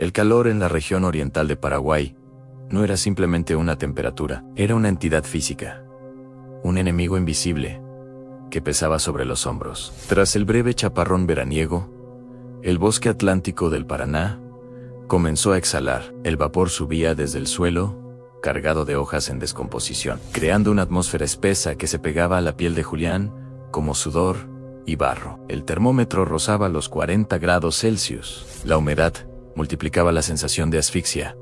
El calor en la región oriental de Paraguay no era simplemente una temperatura, era una entidad física, un enemigo invisible que pesaba sobre los hombros. Tras el breve chaparrón veraniego, el bosque atlántico del Paraná comenzó a exhalar. El vapor subía desde el suelo, cargado de hojas en descomposición, creando una atmósfera espesa que se pegaba a la piel de Julián como sudor y barro. El termómetro rozaba los 40 grados Celsius. La humedad multiplicaba la sensación de asfixia,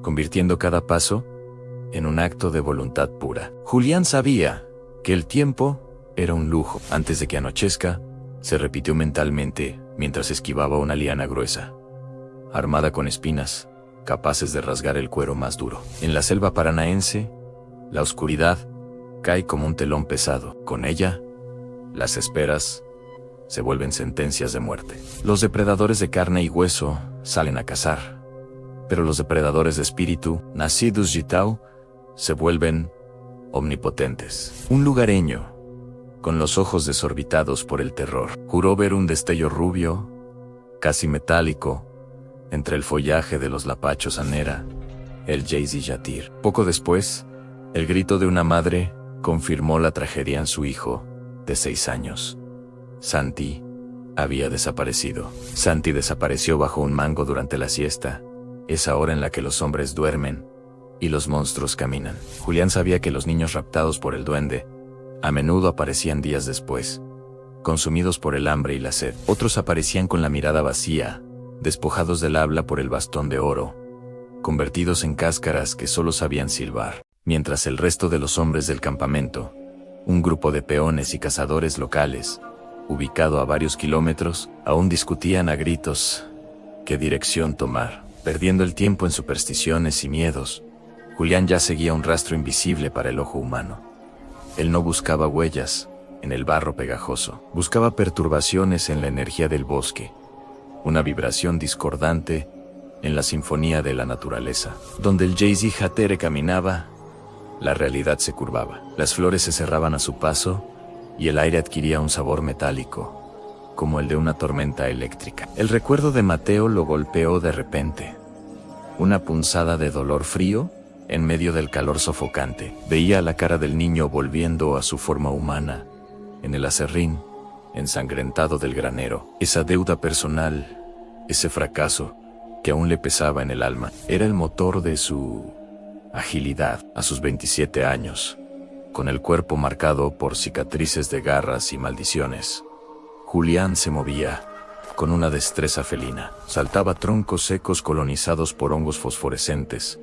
convirtiendo cada paso en un acto de voluntad pura. Julián sabía que el tiempo era un lujo. Antes de que anochezca, se repitió mentalmente mientras esquivaba una liana gruesa, armada con espinas, capaces de rasgar el cuero más duro. En la selva paranaense, la oscuridad cae como un telón pesado. Con ella, las esperas se vuelven sentencias de muerte. Los depredadores de carne y hueso salen a cazar, pero los depredadores de espíritu, nacidos Yitao, se vuelven omnipotentes. Un lugareño, con los ojos desorbitados por el terror, juró ver un destello rubio, casi metálico, entre el follaje de los lapachos anera, el Jayzi Yatir. Poco después, el grito de una madre confirmó la tragedia en su hijo, de 6 años. Santi había desaparecido. Santi desapareció bajo un mango durante la siesta, esa hora en la que los hombres duermen y los monstruos caminan. Julián sabía que los niños raptados por el duende a menudo aparecían días después, consumidos por el hambre y la sed. Otros aparecían con la mirada vacía, despojados del habla por el bastón de oro, convertidos en cáscaras que solo sabían silbar. Mientras el resto de los hombres del campamento, un grupo de peones y cazadores locales, ubicado a varios kilómetros, aún discutían a gritos qué dirección tomar. Perdiendo el tiempo en supersticiones y miedos, Julián ya seguía un rastro invisible para el ojo humano. Él no buscaba huellas en el barro pegajoso, buscaba perturbaciones en la energía del bosque, una vibración discordante en la sinfonía de la naturaleza. Donde el Jayzi Jatere caminaba, la realidad se curvaba. Las flores se cerraban a su paso y el aire adquiría un sabor metálico, como el de una tormenta eléctrica. El recuerdo de Mateo lo golpeó de repente. Una punzada de dolor frío en medio del calor sofocante. Veía la cara del niño volviendo a su forma humana, en el aserrín ensangrentado del granero. Esa deuda personal, ese fracaso que aún le pesaba en el alma, era el motor de su agilidad. A sus 27 años, con el cuerpo marcado por cicatrices de garras y maldiciones, Julián se movía con una destreza felina. Saltaba troncos secos colonizados por hongos fosforescentes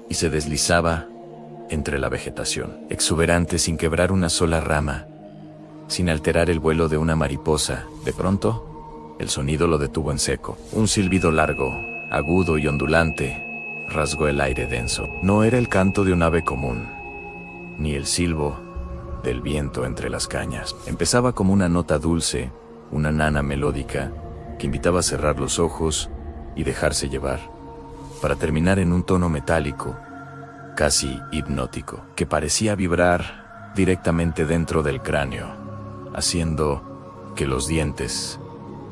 y se deslizaba entre la vegetación, exuberante sin quebrar una sola rama, sin alterar el vuelo de una mariposa. De pronto, el sonido lo detuvo en seco. Un silbido largo, agudo y ondulante rasgó el aire denso. No era el canto de un ave común, ni el silbo del viento entre las cañas. Empezaba como una nota dulce, una nana melódica, que invitaba a cerrar los ojos y dejarse llevar, para terminar en un tono metálico, casi hipnótico, que parecía vibrar directamente dentro del cráneo, haciendo que los dientes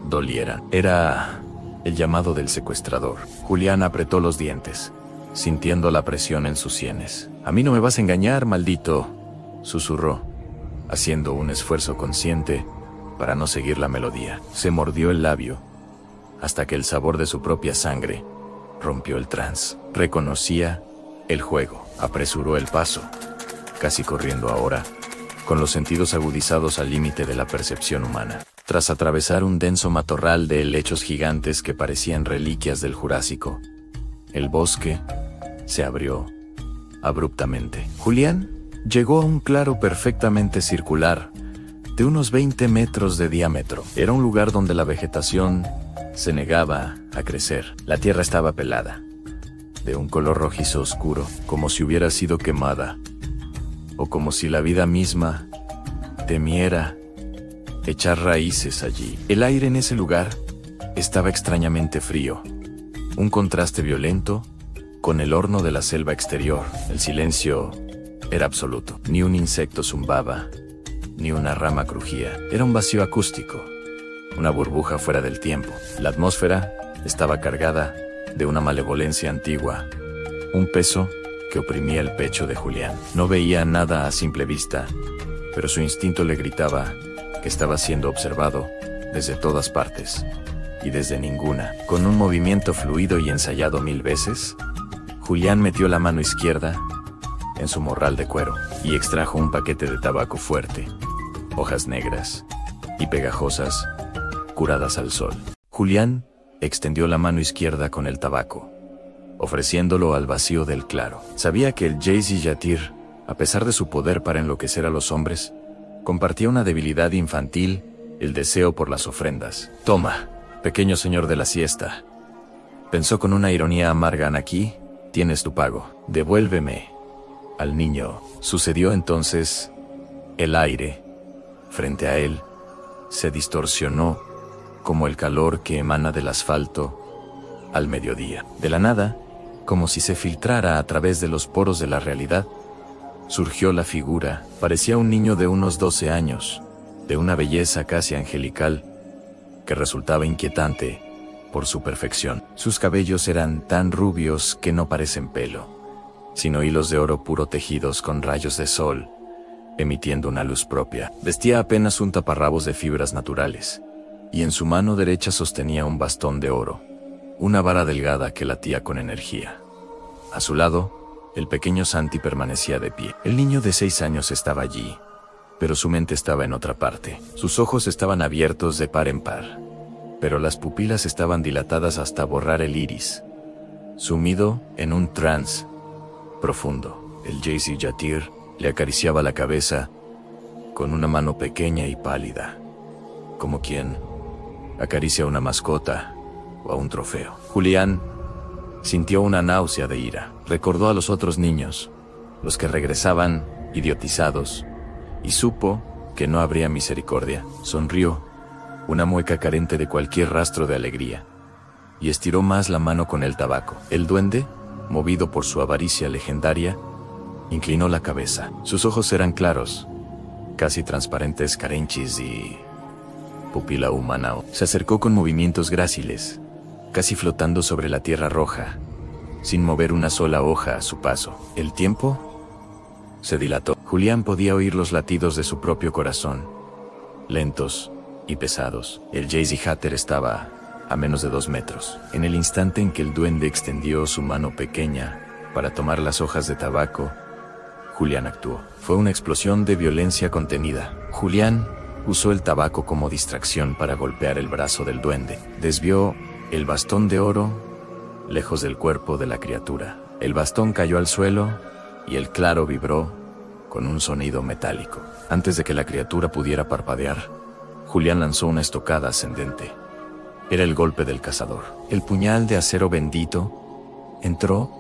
dolieran. Era el llamado del secuestrador. Julián apretó los dientes, sintiendo la presión en sus sienes. «A mí no me vas a engañar, maldito», susurró, haciendo un esfuerzo consciente para no seguir la melodía. Se mordió el labio, hasta que el sabor de su propia sangre rompió el trance. Reconocía el juego. Apresuró el paso, casi corriendo ahora, con los sentidos agudizados al límite de la percepción humana. Tras atravesar un denso matorral de helechos gigantes que parecían reliquias del Jurásico, el bosque se abrió abruptamente. Julián llegó a un claro perfectamente circular, de unos 20 metros de diámetro. Era un lugar donde la vegetación se negaba a crecer. La tierra estaba pelada, de un color rojizo oscuro, como si hubiera sido quemada, o como si la vida misma temiera echar raíces allí. El aire en ese lugar estaba extrañamente frío, un contraste violento con el horno de la selva exterior. El silencio era absoluto. Ni un insecto zumbaba, ni una rama crujía. Era un vacío acústico, una burbuja fuera del tiempo. La atmósfera estaba cargada de una malevolencia antigua, un peso que oprimía el pecho de Julián. No veía nada a simple vista, pero su instinto le gritaba que estaba siendo observado desde todas partes y desde ninguna. Con un movimiento fluido y ensayado 1000 veces, Julián metió la mano izquierda en su morral de cuero y extrajo un paquete de tabaco fuerte, hojas negras y pegajosas, curadas al sol. Julián extendió la mano izquierda con el tabaco, ofreciéndolo al vacío del claro. Sabía que el Jayzi Yatir, a pesar de su poder para enloquecer a los hombres, compartía una debilidad infantil, el deseo por las ofrendas. «Toma, pequeño señor de la siesta», pensó con una ironía amarga Anaky, «tienes tu pago. Devuélveme al niño». Sucedió entonces. El aire, frente a él, se distorsionó como el calor que emana del asfalto al mediodía. De la nada, como si se filtrara a través de los poros de la realidad, surgió la figura. Parecía un niño de unos 12 años, de una belleza casi angelical, que resultaba inquietante por su perfección. Sus cabellos eran tan rubios que no parecen pelo, sino hilos de oro puro tejidos con rayos de sol, emitiendo una luz propia. Vestía apenas un taparrabos de fibras naturales, y en su mano derecha sostenía un bastón de oro, una vara delgada que latía con energía. A su lado, el pequeño Santi permanecía de pie. El niño de 6 años estaba allí, pero su mente estaba en otra parte. Sus ojos estaban abiertos de par en par, pero las pupilas estaban dilatadas hasta borrar el iris, sumido en un trance profundo. El Jayzi Yatir le acariciaba la cabeza con una mano pequeña y pálida, como quien acaricia a una mascota o a un trofeo. Julián sintió una náusea de ira. Recordó a los otros niños, los que regresaban idiotizados, y supo que no habría misericordia. Sonrió, una mueca carente de cualquier rastro de alegría, y estiró más la mano con el tabaco. El duende, movido por su avaricia legendaria, inclinó la cabeza. Sus ojos eran claros, casi transparentes, carenchis y pupila humana. Se acercó con movimientos gráciles, casi flotando sobre la tierra roja, sin mover una sola hoja a su paso. El tiempo se dilató. Julián podía oír los latidos de su propio corazón, lentos y pesados. El Jayzi Yatir estaba a menos de 2 metros. En el instante en que el duende extendió su mano pequeña para tomar las hojas de tabaco, Julián actuó. Fue una explosión de violencia contenida. Julián usó el tabaco como distracción para golpear el brazo del duende. Desvió el bastón de oro lejos del cuerpo de la criatura. El bastón cayó al suelo y el claro vibró con un sonido metálico. Antes de que la criatura pudiera parpadear, Julián lanzó una estocada ascendente. Era el golpe del cazador. El puñal de acero bendito entró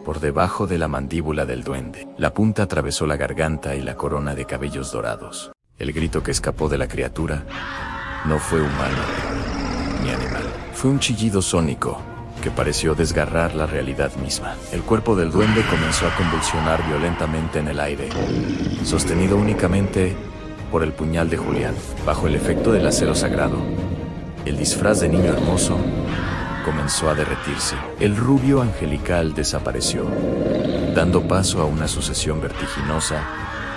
por debajo de la mandíbula del duende. La punta atravesó la garganta y la corona de cabellos dorados. El grito que escapó de la criatura no fue humano ni animal. Fue un chillido sónico que pareció desgarrar la realidad misma. El cuerpo del duende comenzó a convulsionar violentamente en el aire, sostenido únicamente por el puñal de Julián. Bajo el efecto del acero sagrado, el disfraz de niño hermoso comenzó a derretirse. El rubio angelical desapareció, dando paso a una sucesión vertiginosa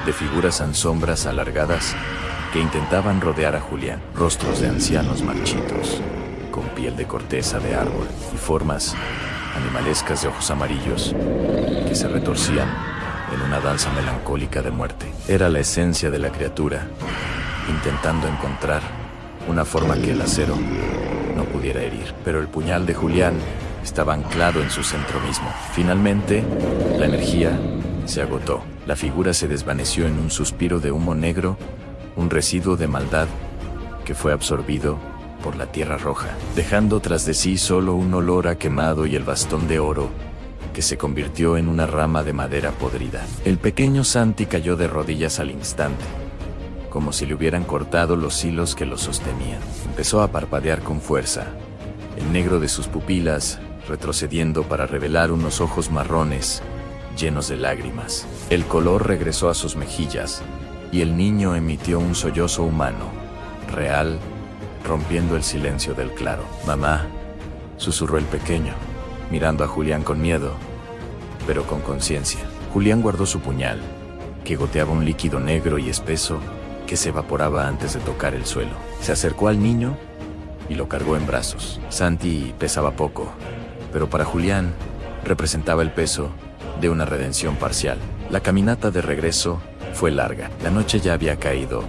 de figuras en sombras alargadas que intentaban rodear a Julián. Rostros de ancianos marchitos, con piel de corteza de árbol, y formas animalescas de ojos amarillos que se retorcían en una danza melancólica de muerte. Era la esencia de la criatura, intentando encontrar una forma que el acero no pudiera herir. Pero el puñal de Julián estaba anclado en su centro mismo. Finalmente, la energía se agotó. La figura se desvaneció en un suspiro de humo negro, un residuo de maldad que fue absorbido por la tierra roja, dejando tras de sí solo un olor a quemado y el bastón de oro, que se convirtió en una rama de madera podrida. El pequeño Santi cayó de rodillas al instante, como si le hubieran cortado los hilos que lo sostenían. Empezó a parpadear con fuerza, el negro de sus pupilas retrocediendo para revelar unos ojos marrones, llenos de lágrimas. El color regresó a sus mejillas, y el niño emitió un sollozo humano, real, rompiendo el silencio del claro. «Mamá», susurró el pequeño, mirando a Julián con miedo, pero con conciencia. Julián guardó su puñal, que goteaba un líquido negro y espeso que se evaporaba antes de tocar el suelo. Se acercó al niño y lo cargó en brazos. Santi pesaba poco, pero para Julián representaba el peso de una redención parcial. La caminata de regreso fue larga. La noche ya había caído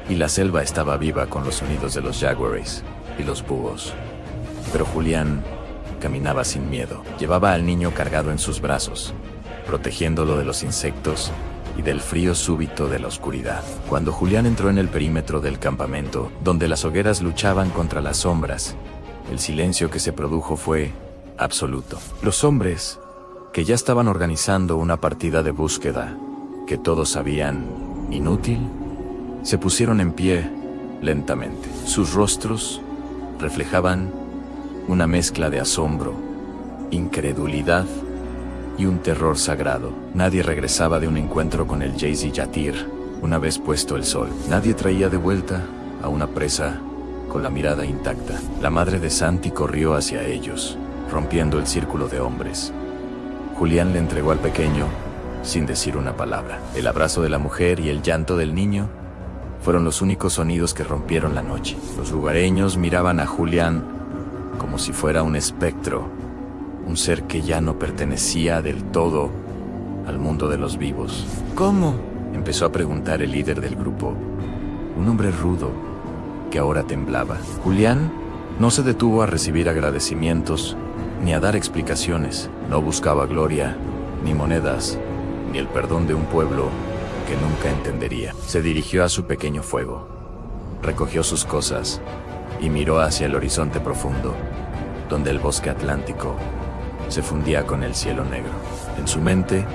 y la selva estaba viva con los sonidos de los jaguares y los búhos. Pero Julián caminaba sin miedo. Llevaba al niño cargado en sus brazos, protegiéndolo de los insectos y del frío súbito de la oscuridad. Cuando Julián entró en el perímetro del campamento, donde las hogueras luchaban contra las sombras, el silencio que se produjo fue absoluto. Los hombres, que ya estaban organizando una partida de búsqueda, que todos sabían inútil, se pusieron en pie lentamente. Sus rostros reflejaban una mezcla de asombro, incredulidad y un terror sagrado. Nadie regresaba de un encuentro con el Jayzi Yatir una vez puesto el sol. Nadie traía de vuelta a una presa con la mirada intacta. La madre de Santi corrió hacia ellos, rompiendo el círculo de hombres. Julián le entregó al pequeño sin decir una palabra. El abrazo de la mujer y el llanto del niño fueron los únicos sonidos que rompieron la noche. Los lugareños miraban a Julián como si fuera un espectro, un ser que ya no pertenecía del todo al mundo de los vivos. ¿Cómo?, empezó a preguntar el líder del grupo, un hombre rudo que ahora temblaba. Julián no se detuvo a recibir agradecimientos ni a dar explicaciones. No buscaba gloria, ni monedas, ni el perdón de un pueblo que nunca entendería. Se dirigió a su pequeño fuego, recogió sus cosas y miró hacia el horizonte profundo, donde el bosque atlántico se fundía con el cielo negro. En su mente,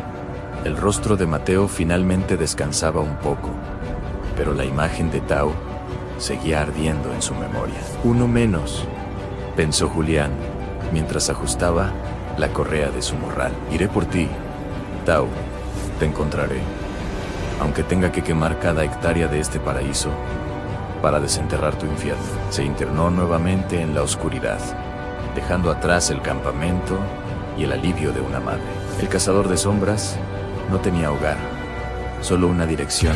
el rostro de Mateo finalmente descansaba un poco, pero la imagen de Tao seguía ardiendo en su memoria. Uno menos, pensó Julián, mientras ajustaba la correa de su morral. Iré por ti, Tao, te encontraré, aunque tenga que quemar cada hectárea de este paraíso para desenterrar tu infierno. Se internó nuevamente en la oscuridad, dejando atrás el campamento y el alivio de una madre. El cazador de sombras no tenía hogar, solo una dirección.